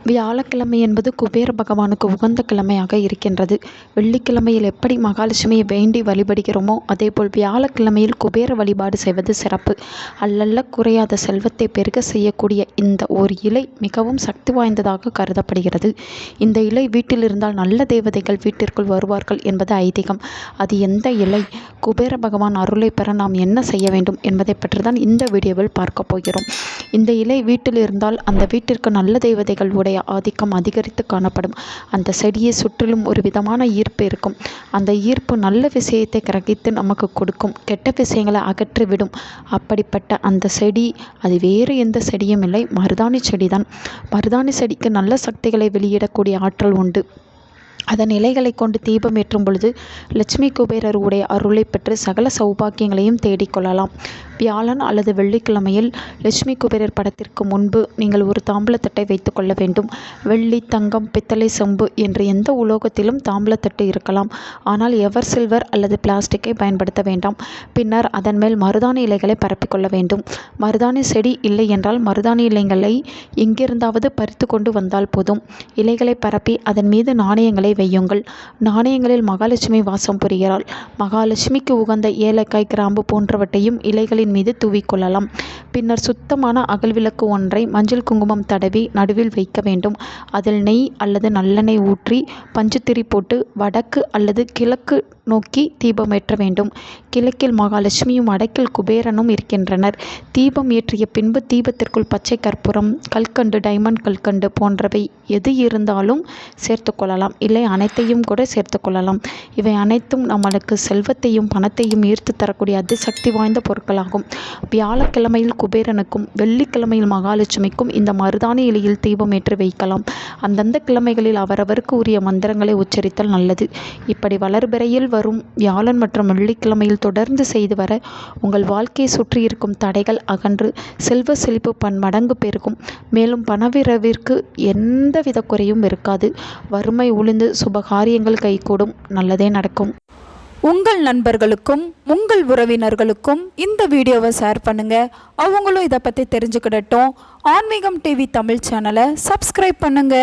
வியாழக்கிழமை என்பது குபேர பகவானுக்கு உகந்த கிழமையாக இருக்கின்றது. வெள்ளிக்கிழமையில் எப்படி மகாலட்சுமியை வேண்டி வழிபடுகிறோமோ அதேபோல் வியாழக்கிழமையில் குபேர வழிபாடு செய்வது சிறப்பு. அல்லல்ல குறையாத செல்வத்தை பெருக செய்யக்கூடிய இந்த ஒரு இலை மிகவும் சக்தி வாய்ந்ததாக கருதப்படுகிறது. இந்த இலை வீட்டில் இருந்தால் நல்ல தேவதைகள் வீட்டிற்குள் வருவார்கள் என்பது ஐதீகம். அது எந்த இலை, குபேர பகவான் அருளை பெற நாம் என்ன செய்ய வேண்டும் என்பதை பற்றி தான் இந்த வீடியோவில் பார்க்க போகிறோம். இந்த இலை வீட்டில் இருந்தால் அந்த வீட்டிற்கு நல்ல தேவதைகள் உடைய ஆதிக்கம் அதிகரித்து காணப்படும். அந்த செடியை சுற்றிலும் ஒரு விதமான ஈர்ப்பு இருக்கும். அந்த ஈர்ப்பு நல்ல விஷயத்தை கிரகித்து நமக்கு கொடுக்கும், கெட்ட விஷயங்களை அகற்றிவிடும். அப்படிப்பட்ட அந்த செடி அது வேறு எந்த செடியும் இல்லை, மருதாணி செடிதான். மருதாணி செடிக்கு நல்ல சக்திகளை வெளியிடக்கூடிய ஆற்றல் உண்டு. அதன் இலைகளை கொண்டு தீபம் ஏற்றும் பொழுது லட்சுமி குபேரர் உடைய அருளை பெற்று சகல சௌபாக்கியங்களையும் தேடிக்கொள்ளலாம். வியாழன் அல்லது வெள்ளிக்கிழமையில் லட்சுமி குபேரர் படத்திற்கு முன்பு நீங்கள் ஒரு தாம்பூலத்தட்டை வைத்துக் கொள்ள வேண்டும். வெள்ளி, தங்கம், பித்தளை, செம்பு என்று எந்த உலோகத்திலும் தாம்பூலத்தட்டு இருக்கலாம். ஆனால் எவர் சில்வர் அல்லது பிளாஸ்டிக்கை பயன்படுத்த வேண்டாம். பின்னர் அதன் மேல் மருதாணி இலைகளை பரப்பிக்கொள்ள வேண்டும். மருதாணி செடி இல்லை என்றால் மருதாணி இலைகளை எங்கிருந்தாவது பறித்து கொண்டு வந்தால் போதும். இலைகளை பரப்பி அதன் மீது நாணயங்களை வையுங்கள். நாணயங்களில் மகாலட்சுமி வாசம் புரிகிறாள். மகாலட்சுமிக்கு உகந்த ஏலக்காய், கிராம்பு போன்றவற்றையும் இலைகளின் மீது தூவிக்கொள்ளலாம். பின்னர் சுத்தமான அகல்விளக்கு ஒன்றை மஞ்சள் குங்குமம் தடவி நடுவில் வைக்க வேண்டும். அதில் நெய் அல்லது நல்லெண்ணெய் ஊற்றி பஞ்சுத்திரி போட்டு வடக்கு அல்லது கிழக்கு நோக்கி தீபம் ஏற்ற வேண்டும். கிழக்கில் மகாலட்சுமியும் வடக்கில் குபேரனும் இருக்கின்றனர். தீபம் ஏற்றிய பின்பு தீபத்திற்குள் பச்சை கற்பூரம், கல்கண்டு, டைமண்ட் கல்கண்டு போன்றவை எது இருந்தாலும் சேர்த்து கொள்ளலாம். இல்லை அனைத்தையும் கூட சேர்த்து கொள்ளலாம். இவை அனைத்தும் நம்மளுக்கு செல்வத்தையும் பணத்தையும் ஈர்த்து தரக்கூடிய அதிசக்தி வாய்ந்த பொருட்களாகும். வியாழக்கிழமையில் குபேரனுக்கும் வெள்ளிக்கிழமையில் மகாலட்சுமிக்கும் இந்த மருதாணி இலையில் தீபம் ஏற்றி வைக்கலாம். அந்தந்த கிழமைகளில் அவரவருக்கு உரிய மந்திரங்களை உச்சரித்தல் நல்லது. இப்படி வளர்பிறையில் வரும் வியாழன் மற்றும் வெள்ளிக்கிழமையில் தொடர்ந்து செய்து வர உங்கள் வாழ்க்கையை சுற்றி இருக்கும் தடைகள் அகன்று செல்வ செழிப்பு பன்மடங்கு பெருகும். மேலும் பணவிரவிற்கு எந்தவித குறையும் இருக்காது. வறுமை ஒழிந்து சுபகாரியங்கள் கைகூடும். நல்லதே நடக்கும். உங்கள் நண்பர்களுக்கும் உங்கள் உறவினர்களுக்கும் இந்த வீடியோவை ஷேர் பண்ணுங்க. அவங்களும் இதை பற்றி தெரிஞ்சுக்கிடட்டும். ஆன்மீகம் டிவி தமிழ் சேனலை சப்ஸ்கிரைப் பண்ணுங்க.